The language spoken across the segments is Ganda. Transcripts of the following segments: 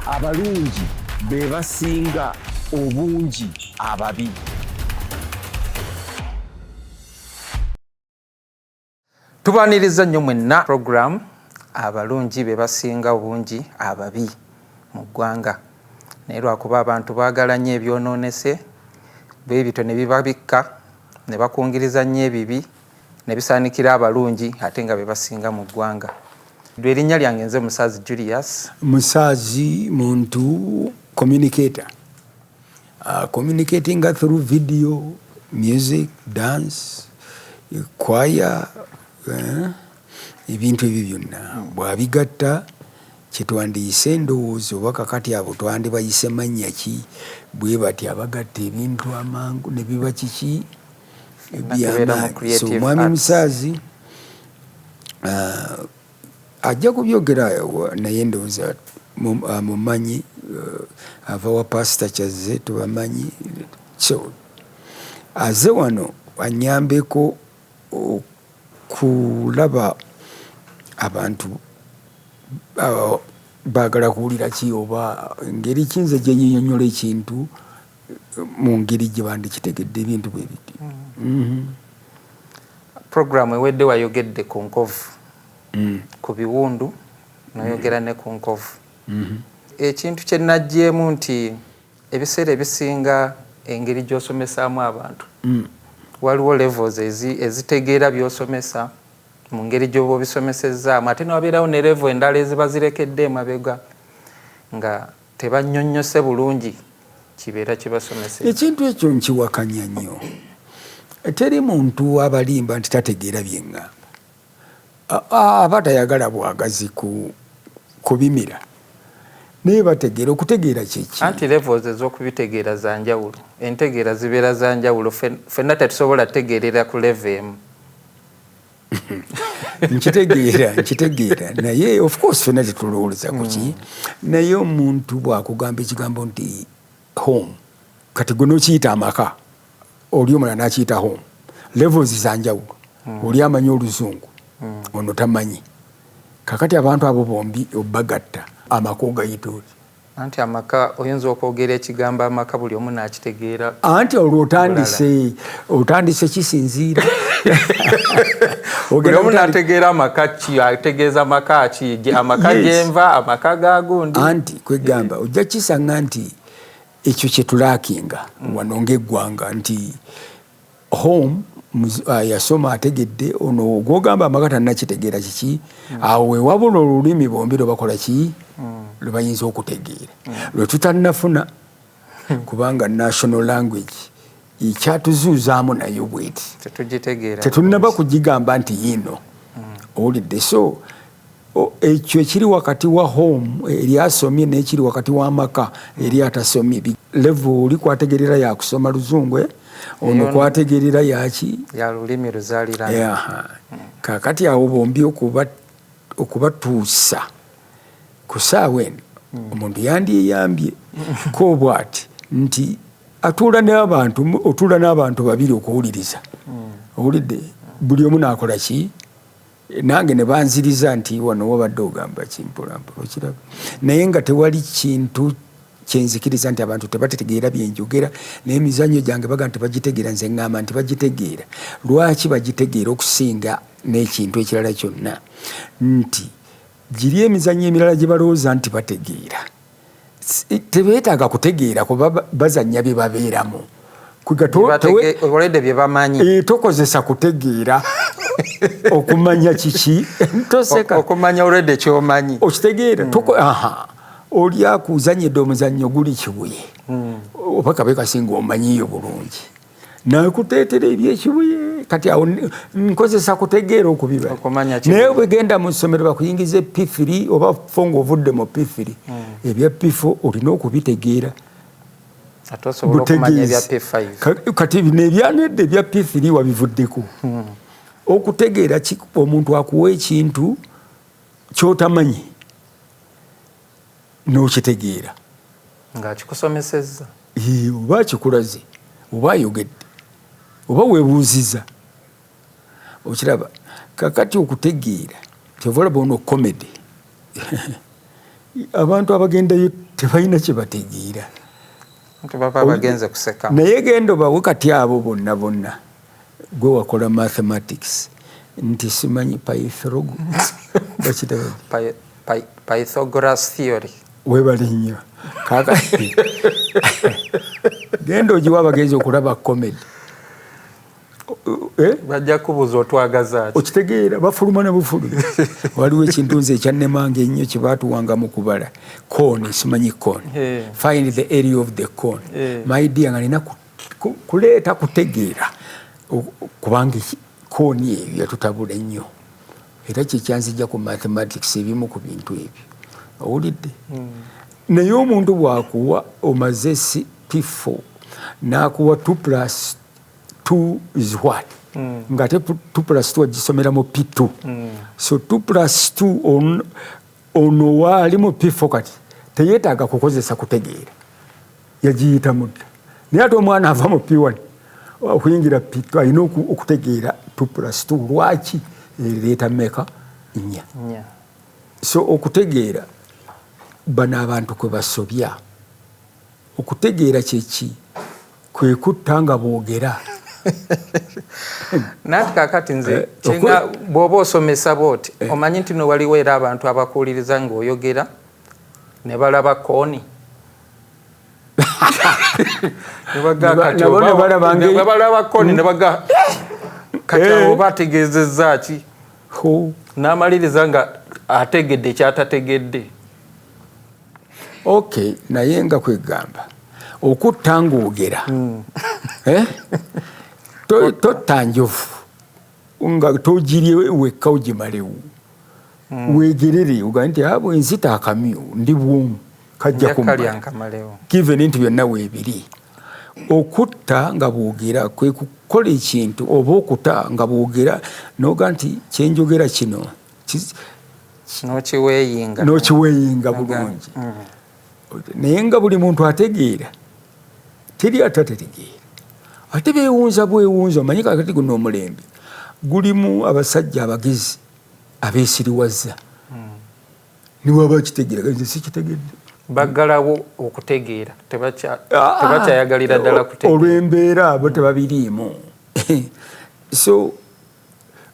abalungi be basinga obungi ababi. Tubaniriza nnyo mwenna program abalungi be basinga obungi ababi mu ggwanga. Naye lwakuba abantu baagala nnyo ebyonoonese bwe bityo ne bibabikka ne bakungiriza nnyo ebibi ne bisaanikira abalungi ate nga be basinga mu ggwanga. Erinnya lyange nze Musaazi Julius. Musaazi muntu communicator. Communicating through video, music, dance, choir, ebintu ebyo byonna bw'abigatta kyetwandiyise endowooza oba kakati abo twandibayise mannya ki bwe bati abagatta ebintu amangu ne biba kiki ebyamaanyi. So Mwami Musaazi ajja kubyogera naye ndowooza mumanyi ava wa Pastor Kyazze tubamanyi. So aze wano anyambeko kulaba abantu baagala kuwulira ki oba engeri kinze gye nnyonnyola ekintu mu ngeri gye bandikitegedde ebintu bwe biti. Programu ewedde wayogedde ku nkovu, ku biwundu n'oyogera ne ku nkovu. Ekintu kye najjeemu nti ebiseera ebisinga engeri gy'osomesaamu abantu waliwo levels ezitegeera by'osomesa mu ngeri gy'oba obisomesezaamu, ate newabeerawo ne level endala eziba zirekedde emabega nga tebannyonnyose bulungi kibeera kibasomeseza. Ekintu ekyo nkiwakanya nnyo. Teri muntu abalimba nti tategeera byeŋŋamba. Aba tayagala bwagazi kubimira. Naye bategeera okutegeera kyeki. Anti levels ez'okubitegeera za njawulo. Entegeera zibeera za njawulo. Ffenna tetusobola tegeerera ku level emu. Nkitegeera. Naye of course ffenna tetulowooza ku ki. Naye omuntu bw'akugamba ekigambo nti home, kati gwe n'okiyita amaka, oli omulala n'akiyita home. Levels za njawulo. Oli amanyi Oluzungu, ono tamanyi. Kakati abantu abo bombi obbagatta. Amaka ogayita oti. Anti amaka oyinza okwogera ekigambo amaka buli omu n'akitegeera. Anti olwo otandise kisinziira. Buli omu n'ategeera amaka ki, ategeeza amaka ki, amaka gyenva, amaka ga gundi. Anti kwegamba ojja kisanga nti ekyo kye tulaakinga wano ng'eggwanga nti home yasoma ategedde ono gwogamba amaka tannakitegeera kiki, awo wewabula olulimi bombi lwe bakola ki lwe bayinza okutegeera lwe tutannafuna kubanga national language ekyatuzuuzaamu nayo bweti tetunnaba kugigamba nti yino owulidde. So ekyo ekiri wakati wa home eri asomye n'ekiri wakati w'amaka eri atasomye level oli kwategerera yakusoma Luzungu ono kwategerera yaki ya lulimi luzaaliranwa. Kakati awo bombi okubatuusa ku ssaawa eno omuntu yandiyeyambye ko bw'ati nti otuula n'abantu babiri okuwuliriza. Owulidde buli omu n'akola ki, nange ne banziriza nti wano wabadde ogamba kimpolampola okiraba, naye nga tewali kintu kyenzikiriza nti abantu tebategeera byenjogera. N'emizannyo gyange baga nti bagitegeera, nze ŋŋamba nti bagitegeera. Lwaki bagitegeera okusinga n'ekintu ekirala kyonna? Nti giri emizannyo emirala gye balowooza nti bategeera, tebeetaaga kutegeera kuba bazannya bye babeeramu. Olwedde bye bamanyi. Tokozesa kutegeera okumanya kiki. Okumanya olwedde ky'omanyi. Okitegeera. Oli akuzanyedde omuzannyo guli kibuye oba kabe kasinga omanyiyo bulungi nakuteetera ebyekibuye. Kati awo nkozesa kutegeera okubiba. Naye bwegenda mu ssomero bakuyingiza P3 oba fo ng'ovudde mu P3 ebya P4 olina okubitegeera. Kati bino ebyanedda ebya P3 wabivuddeko. Okutegeera omuntu akuwa ekintu ky'otamanyi n'okitegeera ng'akikusomesezza oba akikulaze oba ayogedde oba weebuuzizza okiraba. Kakati okutegeera kyova olaba ono comedy abantu abagendayo tebalina kye bategeera baba bagenze kuseka naye genda obawe kati abo bonna gwe wakola mathematics nti simanyi Pythagoras theory webali nnyo genda ogiwa abagenzi okulaba comedy bajja kubuuza otwagaza ati okitegeera bafuluma ne bufuluma waliwo ekintu nze ekyannemanga ennyo kye baatuwanga mu kubala cone simanyi cone find the area of the cone my dear nga nina kuleeta kutegeera kubanga cone eyo yatutabula ennyo era kyekyanzijja ku mathematics ebimu ku bintu ebyo owulidde naye omuntu bwakuwa omaze P4 n'akuwa 2 plus 2 is what? Nga te 2 plus 2 agisomera mu P2. So 2 plus 2 ono wali mu P4 kati teyeetaaga kukozesa kutegeera. Yagiyita mudda. Naye ate omwana ava mu P1 okuyingira P2 alina okutegeera 2 plus 2 lwaki ereeta mmeka 4. So okutegeera bano abantu kwe basobya. Okutegeera kyeki kwe kutta nga boogera. Nati kakati nze kinga bw'oba osomesa booti omanyi nti no waliwo era abantu abakuwuliriza ng'oyogera ne balaba kooni ne balaba kooni ne baga kati abo bategeezezza ki n'amaliriza nga ategedde kyatategedde. Okay, naye nga kwegamba okutta ng'ogera totta njovu nga togirye wekka ogimalewo wegerere oga nti bwe nzita akamyu ndi bwomu kajja kumala given nti byonna weebiri. Okutta nga bwogera kwe kukola ekintu oba okutta nga bwogera noga nti kyenjogera kino n'okiweeyinga bulungi. Naye nga buli muntu ategeera teri atategeera ate beewunza bwewunza. Omanyi kakati guno omulembe gulimu abasajja abagezi abeesiriwazza niwaba kitegeera nze sikitegedde baggalawo okutegeera tebakyayagalira ddala kutegeera olw'embeera abo tebabiriimu. So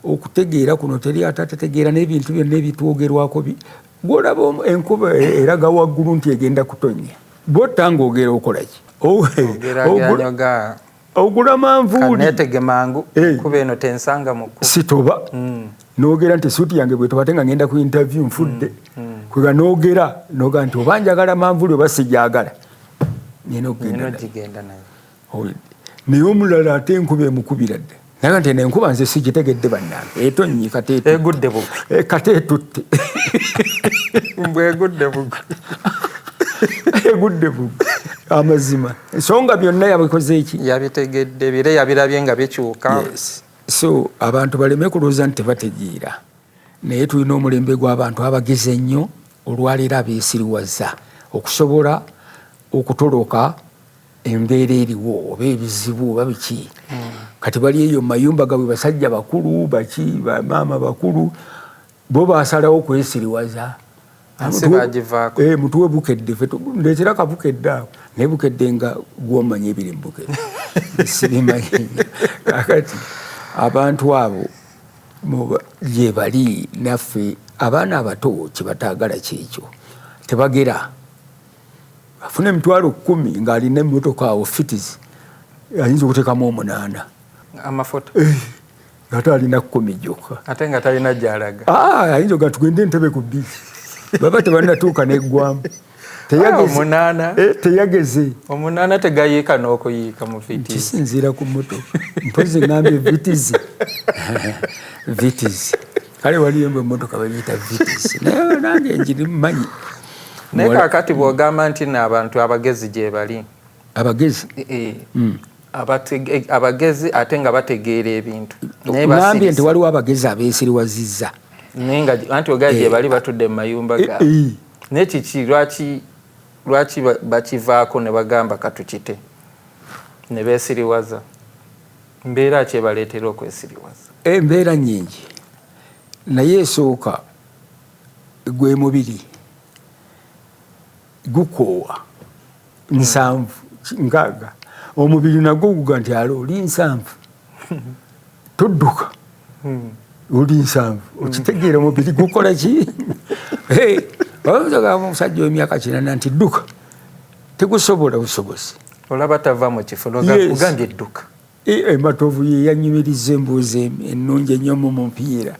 okutegeera kuno teri atategeera n'ebintu byonna ebitwogerwako gwolaba enkuba eraga waggulu nti egenda kutonnya bwotta ng'ogera okolaki ogula manvuuli kanetege mangu kuba eno tensanga mu kkubo sitoba noogera nti suuti yange bwetoba ate nga ngenda ku interview nfudde kwega noogera noga nti oba njagala manvuuli oba sijagala nina okugenda naye. Naye omulala ate enkuba emukubira dde naga nti nenkuba nze sigitegedde bannange etonnyi egudde bugwi kate etutte bwegudde bugwi egudde bugwi amazima ensonga byonna yabikoze eki yabitegedde bire yabirabye nga bikyuka. So abantu baleme kulooza nti tebategeera naye tulina omulembe gw'abantu abageze ennyo olwaleero abeesiriwaza okusobola okutoloka embeera eriwo oba ebizibu oba biki. Kati bali eyo mayumba gabwe basajja bakulu baki bamaama bakulu bo basalawo kwesiriwaza mutuwe bukedde ndeetera kabukedde awo naye bukedde nga gwomanya ebiri mubukedde sibimanyi. Kakati abantu abo gye bali naffe abaana abato kyebataagala kyekyo tebagera afuna emitwalo 10 ng'alina emmotoka awo fitizi ayinza okuteekamu 8 amafoto ate alina 10 gyokka ate nga talina gy'alaga ayinza oga tugende entebe ku biisi baba tebanatuuka neggwamu teyageze 8 tegayiika n'okuyiika mu fitizi kisinziira ku moto mpozi ngambye vitizi kale waliyo mbe emmotoka bagiyita vitizi naye nange njiri mmanyi. Naye kakati bw'ogamba nti n'abantu abagezi gye bali abagezi abagezi ate nga bategeera ebintu ngambye nti waliwo abagezi abeesiriwazizza naye nga anti ogaa gye bali batudde mu mayumba gaabwe naye kiki lwaki bakivaako ne bagamba katukite ne beesiriwaza mbeera ki ebaleetera okwesiriwaza? Embeera nnyingi naye esooka gwe mubiri gukoowa 7 6 omubiri nagwo guga nti alo oli 7 todduka oli 7 okitegeera omubiri gukola ki omusajja w'emyaka 80 nti dduka tegusobola busobozi olaba tava mu kifo logambye edduka ematovu ye yanyumiriza embuuzi ennungi ennyo mu mupiira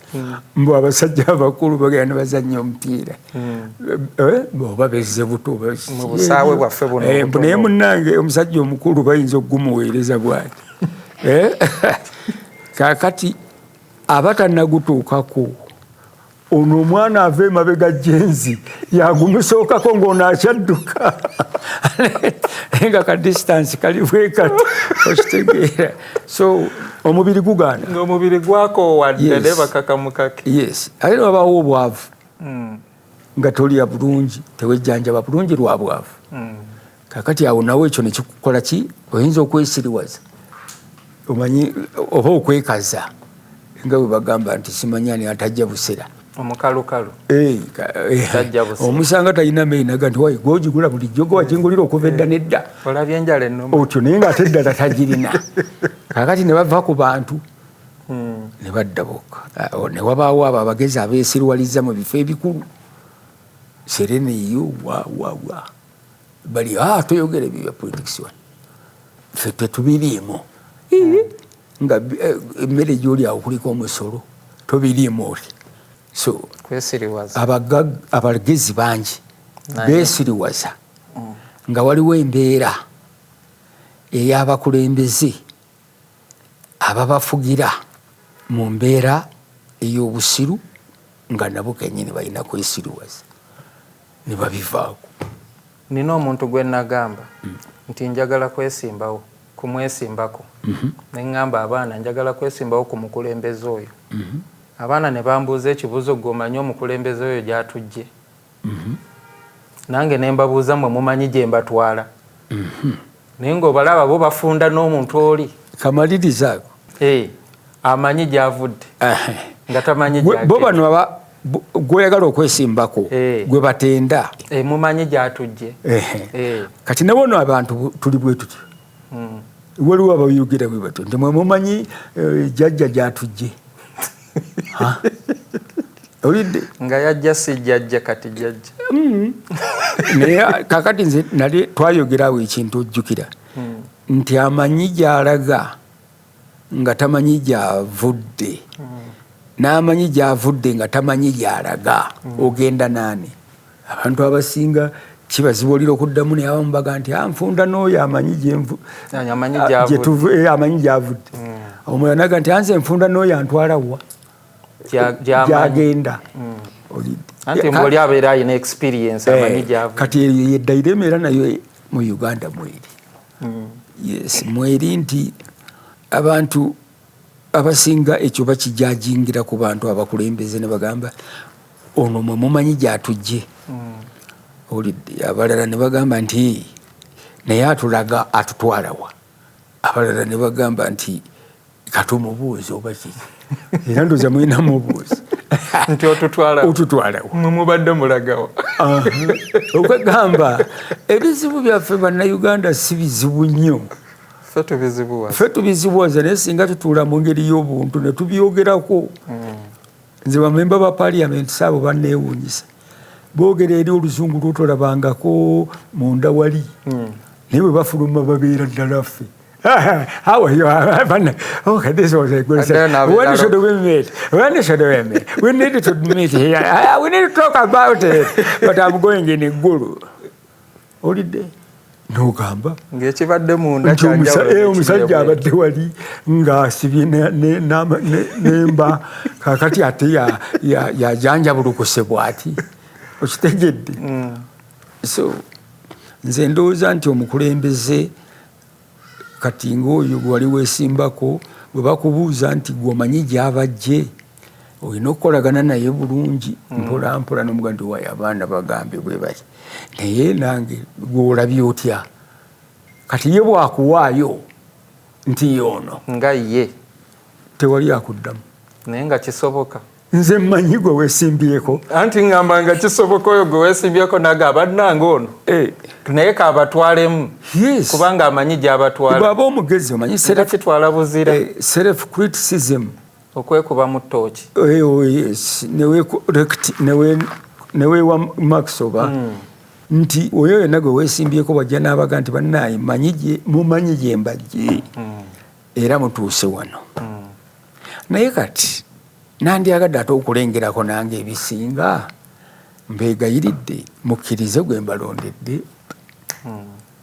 mbu abasajja abakulu bagenda bazannya omupiira oba bezze buto mu busaawe bwaffe buno naye munnange omusajja omukulu bayinza okugumuweereza bwati kaakati abatannagutuukako ono omwana ava emabega jenzi yagumusookako ng'ono akyadduka nga ka distance kali bwekati okitegeera so omubiri gugaana ng'omubiri gwakoowa ddala bakakamukake yes ate wabawo obwavu nga tolya bulungi tewejjanjaba bulungi lwa bwavu kakati awo nawe ekyo nekikukola ki oyinza okwesiriwaza omanyi oba okwekaza nga bwe bagamba nti simanyani atajja busera omukalukalu omusanga talina meinaga nti wayi gwogigula bulijjo gwe wakingulira okuva edda nedda olabye enjala ennuma otyo naye ngaate eddala tagirina kakati ne bava ku bantu ne badda bokka ne wabaawo abo abagezi abeesirwaliza mu bifo ebikulu sereneyo wawawa bali toyogere bya politics wano ffe tetubiriimu nga emmere gy'oli awo kuliko omusolo tobiriimu oli so abagezi bangi beesiriwaza nga waliwo embeera ey'abakulembeze ababafugira mu mbeera ey'obusiru nga nabo kennyini balina kwesiriwaza ne babivaako. Nina omuntu gwe nagamba nti njagala kwesimbawo kumwesimbako ne ngamba abaana njagala kwesimbawo ku mukulembeze oyo abaana ne bambuuza ekibuuzo gwomanyi omukulembeze oyo gyatujje nange ne mbabuuza mwe mumanyi gye mbatwala naye ng'obalaba bo bafunda n'omuntu oli kamaliriza ako amanyi gyavudde nga tamanyi bo bano gweyagala okwesimbako gwe batenda mumanyi gyatujje kati ne bono abantu tuli bwe tutyo waliwo abayogera bwe batyo nti mwe mumanyi jjajja gyatujje olidde nga yajja si jjajja kati jjajja naye kakati nze nali twayogerawo ekintu ojjukira nti amanyi gy'alaga nga tamanyi gy'avudde n'amanyi gy'avudde nga tamanyi gy'alaga ogenda naani abantu abasinga kibazibu olira okuddamu naye abamu baga nti nfunda n'oyo amanyi amanyi gy'avudde omulala naga nti anze nfunda n'oyo antwala wa gyagenda anti mboli abeera alina experience amanyi gy'avudde kati eyo yeddayiremu era nayo mu Uganda mweri yes mweri nti abantu abasinga ekyo bakijajingira ku bantu abakulembeze ne bagamba ono mwe mumanyi gyatujje olidde abalala ne bagamba nti naye atulaga atutwalawa abalala ne bagamba nti katumubuuzi oba kiki era ndoza mwina mubuuzi nti otutwalawa mubadde mulagawa okugamba ebizibu byaffe bannayuganda si bizibu nnyo ffe tubizibuwaza naye singa tutuula mu ngeri y'obuntu ne tubyogerako nze bamemba ba paliamenti saabo banneewuunyisa boogera eri oluzungu lwotolabangako munda wali naye bwe bafuluma babeera ddala ffe How are you? Okay, this was a good thing. When should we meet? When should we meet? We need to meet here. We need to talk about it. But I'm going in a guru. Holiday. No gamba. Ngekibadde munda omusajja abadde wali ng'asibye nemba kakati ate yajanjabulukuse bw'ati okitegedde. So nze ndowooza nti omukulembeze kati ng'oyo gwe wali weesimbako bwe bakubuuza nti gw'omanyi gy'abajje olina okukolagana naye bulungi mpola mpola n'omuga nti wayi abaana bagambe bwe bali naye nange gw'olabye otya kati ye bwakuwaayo nti yono nga ye tewali akuddamu naye nga kisoboka nze mmanyi gwe weesimbyeko anti ngamba nga kisoboka oyo gwe weesimbyeko naga bannanga ono naye kaabatwalemu kubanga amanyi gy'abatwala bw'aba omugezi omanyi kitwala buzira self criticism okwekuba mu ttooki neweewa max oba nti oyo yonna gwe weesimbyeko bwajja n'abaga nti bannaayi mumanyi gye mbajje era mutuuse wano naye kati nandyagadde ate okulengerako nange ebisinga mbeegayiridde mukkirize gwe mbalondedde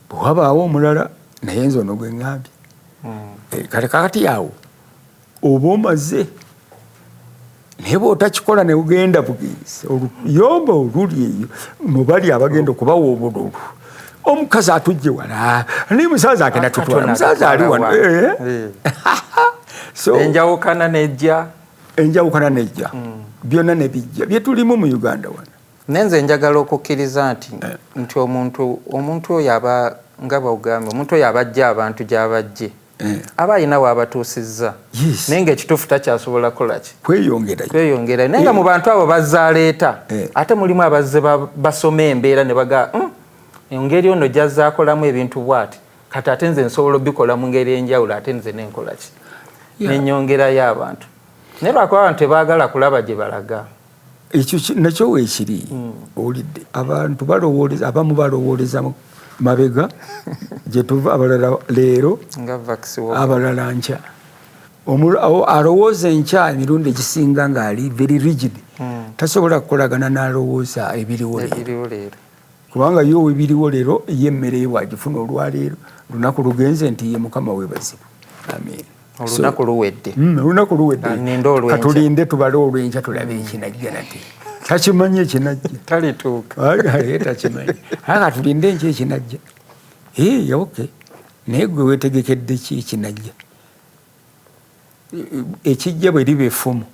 bwewabaawo omulala naye nze ono gwe ŋŋambye kale kakati awo oba omaze naye bw'otakikola ne ugenda bugenzi oluyomba oluli eyo mubali abagenda okubawa obululu omukazi atujje wala naye musaza agenda tutwala musaza ali wano enjawukana nejja byonna nebijja byetulimu mu Uganda wano nenze njagala okukkiriza nti omuntu oyo aba nga bawugambye omuntu oyo abajja abantu gy'abajje aba alina waabatuusizza naye ngaekituufu takyasobola kukolaki kweyongera naye nga mu bantu abo bazzaaleeta ate mulimu abazze basoma embeera ne baga engeri ono gyazzaakolamu ebintu bw'ati kati ate nze nsobola obikola mu ngeri enjawulo ate nze nenkolaki nenyongerayo abantu naye lwakuba abantu tebaagala kulaba gye balaga ekyo nakyo weekiri owulidde abantu balowoleza abamu balowooleza mabega gye tuva abalala leero abalala nkya alowooza enkya emirundi egisinga ng'ali very rigid tasobola kukolagana n'alowooza ebiriwo leero kubanga yo ebiriwo leero ye emmere ye wagifuna olwaleero lunaku lugenze nti ye mukama weebazibu amen olunaku luwedde olunaku luwedde katulinde tubale olwenkya tulabe ekinajja nate takimanyi ekinajja talituuka takimanyi katulinde enkya ekinajja ok naye gwe weetegekedde ki ekinajja ekijja bwe liba effumu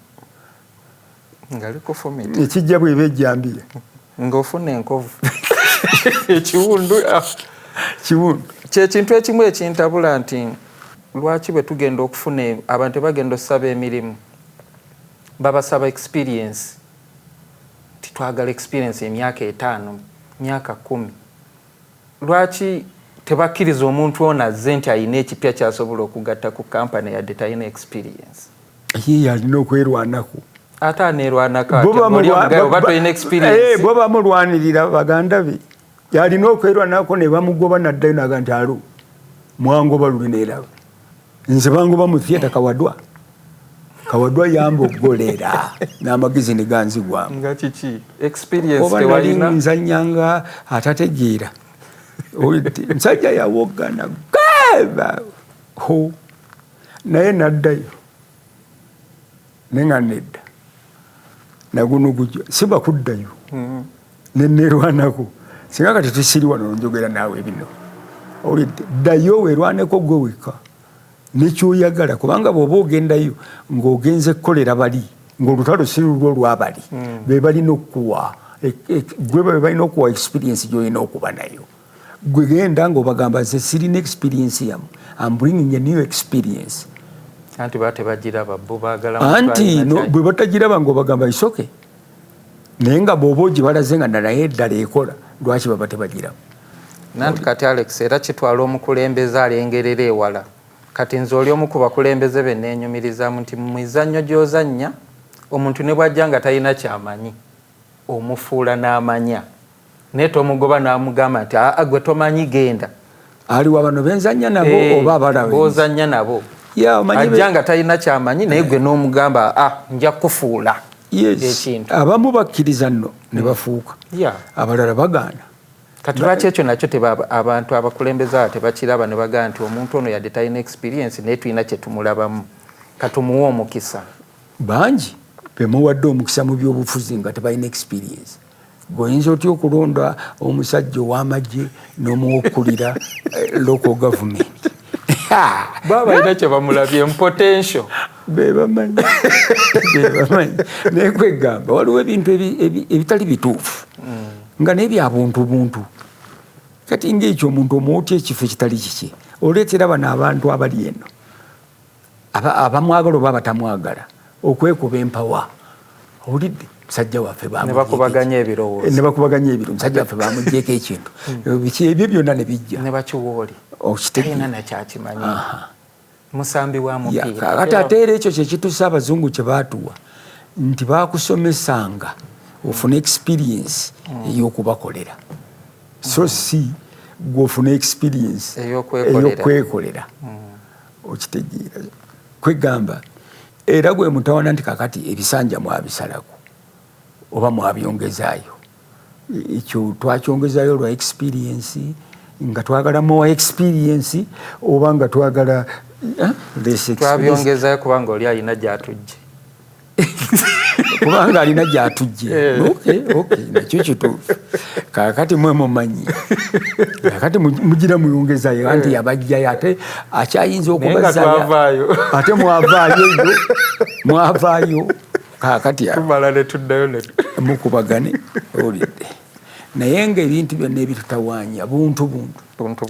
ekijja bweba ejjambiya ng'ofuna enkovu ekiwundu kyekintu ekimu ekintabula nti lwaki bwe tugenda okufuna abantu bagenda okusaba emirimu babasaba experience titwagala experience emyaka 5 myaka 10 lwaki tebakkiriza omuntu ono azze nti alina ekipya kyasobola okugatta ku kampani yadde talina experience ye alina okwerwanako ate aneerwanako oba tolina experience bo bamulwanirira baganda be yalina okwerwanako ne bamugoba naddayo naga nti alo mwangoba luli neeraba nze bangoba mu theatre kawadwa yambogolera n'amagezi ne ganzigwamu nga kiki experience tewalina oba nzanyanga atategeera nsajja yawogana gaba naye naddayo nenga nedda naguno gujja siba kuddayo nenerwanako singa kati tusiri wano njogera naawe bino olidde ddayo werwaneko gwe weka nekyoyagala kubanga bw'oba ogendayo ng'ogenze kukolera bali ng'olutalo si lulwo olwabali be balina okuwa gwe balina okuwa experience gy'olina okuba nayo gwe genda ng'obagamba nze sirina experience yamu I'm bringing a new experience anti batebagiraba bo baagala anti bwe batagiraba ng'obagamba isoke naye nga bw'oba ogibalaze nga naye eddala ekola lwaki baba tebagiraba nanti kati Alex era kitwala omukulembeze alengerera ewala kati nze oli omu ku bakulembeze be neenyumirizamu nti mu mizannyo gy'ozannya omuntu ne bw'ajja nga talina kyamanyi omufuula n'amanya naye tomugoba n'amugamba nti gwe tomanyi genda aliwo bano benzannya nabo oba abalaba bozannya nabo ajja nga talina kyamanyi naye gwe n'omugamba nja kufuula ekintu abamu bakkiriza nno ne bafuuka abalala bagaana kati lwaki ekyo nakyo abantu abakulembeze abo tebakiraba ne bagaa nti omuntu ono yadde talina experience naye tulina kye tumulabamu katumuwa omukisa bangi bemuwadde omukisa mu byobufuzi nga tebalina experience goyinza otya okulonda omusajja ow'amagye n'omuwokulira local government babalina kye bamulabye potential bebamanyi naye kwegamba waliwo ebintu ebitali bituufu nga naye byabuntubuntu kati ngaekyo omuntu omuwotya ekifo ekitali kiki oleetera bano abantu abali eno abamwagala oba batamwagala okwekuba empawa owulidde musajja waffe ne bakubaganya ebirowoozo musajja waffe bamugyeko ekintu ebyo byonna ne bijja ne bakiwooli talina nakyakimanyi musambi wa mupiira kati ate era ekyo kyekituusa abazungu kye baatuwa nti bakusomesanga ofuna experience ey'okubakolera so si gw'ofuna experience ey'okwekolera okitegeera kwegamba era gwe mutawana nti kakati ebisanja mwabisalako oba mwabyongezaayo ekyo twakyongezaayo lwa experience nga twagala more experience oba nga twagala twabyongezaayo kubanga oli alina gyatujje kubanga alina gyatujje nakyo kituufu kakati mwe mumanyi kakati mugira muyongezayo anti yabajjayo ate akyayinza okubazayo ate mwavaayo kakati tumala ne tuddayo mukubagane olidde naye ngaebintu byonna ebitutawaanya buntu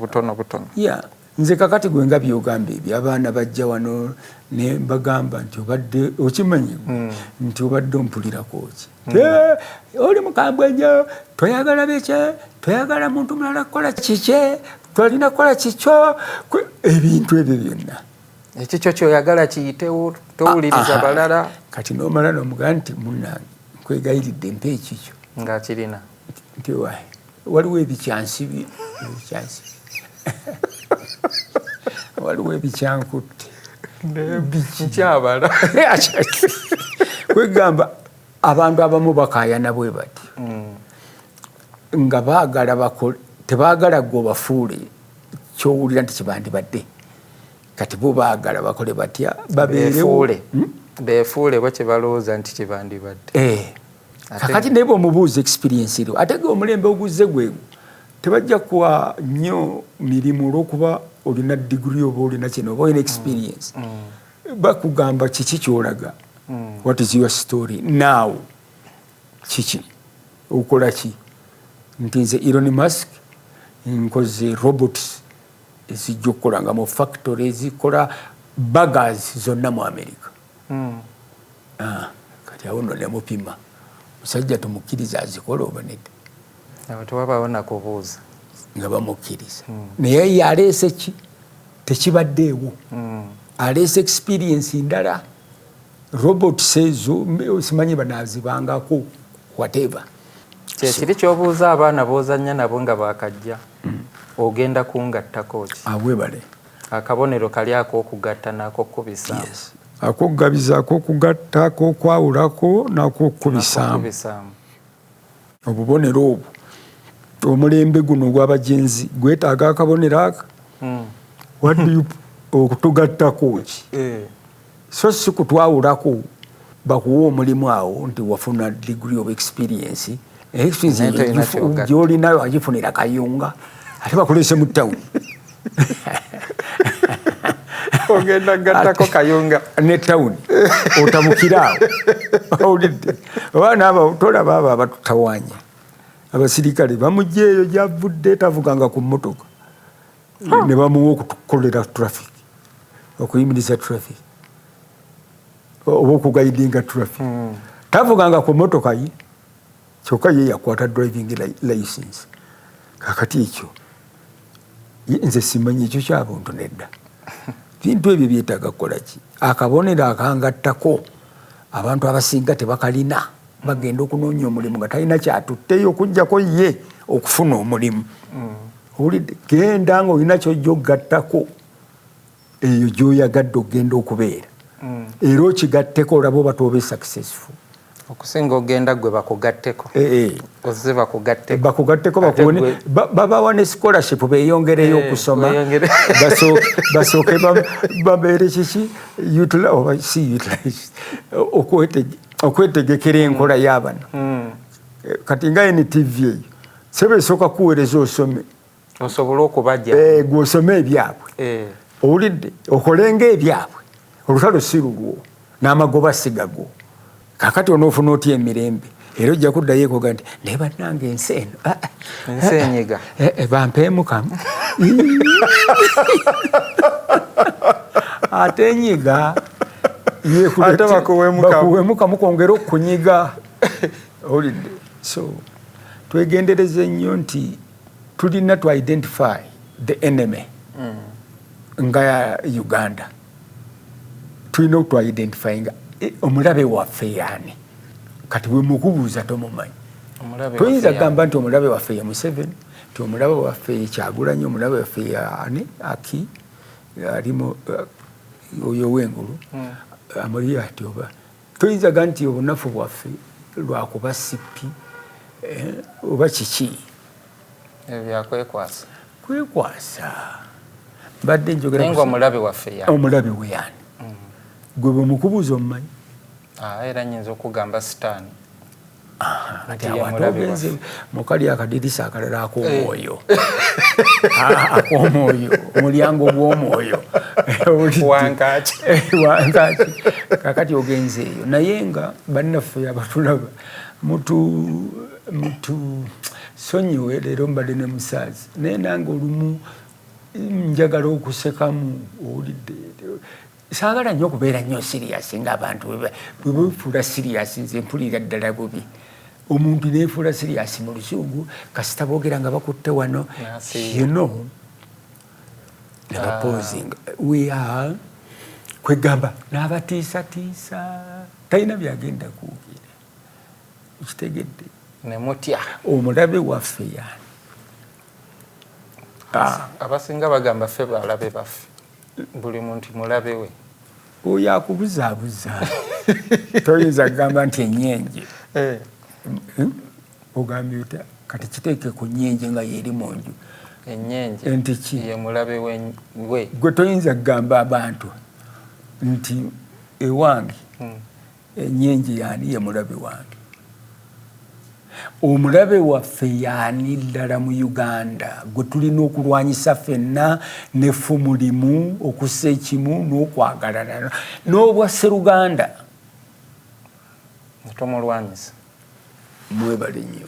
butono nze kakati gwe nga byogamba ebyo abaana bajja wano ne bagamba nti obadde okimanyi nti obadde ompulirako ki oli mukambwejo toyagala beke toyagala muntu mulala kukola kike twalina kukola kikyo ebintu ebyo byonna ekikyo kyoyagala kiyitewo towuliriza balala kati nomala nomugamba nti munange nkwegayiridde mpa ekikyo ngaakirina nti waliwo ebikyansi waliwo ebikyankutte nkyabala kwegamba abantu abamu bakayana bwe bati nga baagala bakole tebaagala gwe bafuule kyowulira nti kibandibadde kati bo baagala bakole batya befuule bo kyebalowooza nti kibandibadde kakati naye bwomubuuza experience eriwo ate ge omulembe oguzze gwegwo tebajja kuwa nnyo mirimu olw'okuba olina digiri oba olina kino oba olina experience bakugamba kiki kyolaga what is your story now kiki okola ki nti nze Elon Musk nkoze robots ezijja okukola nga mu factory ezikola burgers zonna mu America kati awo nno nemupima musajja tumukkiriza azikola oba nedda tewabaawo nakubuuza nga bamukkiriza naye yaleese ki tekibaddeewo aleese experience ndala robots ezo simanyi banaazibangako whatever kyekiri kyobuuza abaana bozanya nabo nga bakajja ogenda kungattako ki awebale akabonero kali ak'okugatta n'ak'okubisaamu akokugabiza akokugatta akokwawulako n'akokubisaamu obubonero obwo omulembe guno ogw'abagenzi gwetaaga akabonero aka okutugattako ki so si kutwawulako bakuwa omulimu awo nti wafuna degree of experience gyolinayo agifunira kayunga ate bakulese mu ttawuni ogenda gattako kayunga ne ttawuni otabukira awo owulidde abaana abo tolaba abo abatutawaanya abasirikale bamugja eyo gyavudde tavuganga ku mmotoka ne bamuwa okutukolera traffic okuyimiriza traffic oba okugayidinga traffic tavuganga ku mmotoka ye kyokka ye yakwata driving license kakati ekyo nze simanyi ekyo kyabuntu nedda bintu ebyo byetaaga kukola ki akabonero akangattako abantu abasinga tebakalina bagenda okunoonya omulimu nga talina kyatutteyo okuggyako ye okufuna omulimu owulidde genda nga olina kyojja okugattako eyo gy'oyagadde okgenda okubeera era okigatteko olaba oba toobe successful okusinga ogenda gwe bakugatteko ozze bakugatteko babawa ne scholarship beyongereyo okusoma basooke babeere kiki okwetegekera enkola y'abano kati nga NTV eyo sebe esooka kuweereza osome osobole okubajja gwe osome ebyabwe owulidde okolenga ebyabwe olutalo si lulwo n'amagoba si gagwo kakati onoofuna otya emirembe era ojja kuddayo ekoga nti naye bannange ensi eno ensenyiga bampeemu kamu ate enyiga ate bakuwemuka mukongera okunyiga olidde. So twegendereze nnyo nti tulina to identify the enemy nga Uganda. Tulina otu identifying omulabe waffe yaani. Kati we mukubuuza tomumanyi. Tuyinza gamba nti omulabe waffe ya Museveni, nti omulabe waffe ye Kyagulanyi, omulabe waffe ya ani Aki alimu oyo w'engulu amuli ati oba. Tuyinza gamba nti obunafu bwaffe lwakuba sipi oba kiki byakwekwasa kwekwasa badde njogera ngo omulabe waffe yaani. Omulabe we yaani gwe bwe mukubuuza omumanyi. Era nyinza okugamba sitaani. Ati awatogenze mukali akadirisa akalala ak'omwoyo. Ak'omwoyo, omulyango gw'omwoyo. Wankaaki. Wankaaki. Kakati ogenze eyo. Naye nga bannaffe abatulaba mutu sonyiwe leero mbadde ne musaazi. Naye nange olumu njagala okusekamu owulidde. Saagala nnyo okubeera nnyo siriasi ng'abantu bwe beefuula siriasi nze mpulira ddala bubi. Omuntu neefuula siriasi mu Luzungu kasita boogera nga bakutte wano. You know, nebapozinga. We are kwegamba n'abatiisatiisa talina byagenda kuwukira. Ukitegedde? Ne mutya. Omulabe waffe yaani. Abasinga bagamba ffe balabe baffe. Buli muntu mulabe we. Oyo akubuzaabuza. Toyinza kugamba nti ennyenje. Ogambye otya kati kiteeke ku nnyenje nga yeeri mu nju. Ennyenje enti ki? Ye mulabe we. Gwe toyinza kugamba abantu nti ewange ennyenje yaani ye mulabe wange. Omulabe waffe yaani ddala mu Uganda gwe tulina okulwanyisa ffenna n'effumulimu okussa ekimu n'okwagalana n'obwa Sseruganda. Tomulwanyisa. Mwebale nnyo.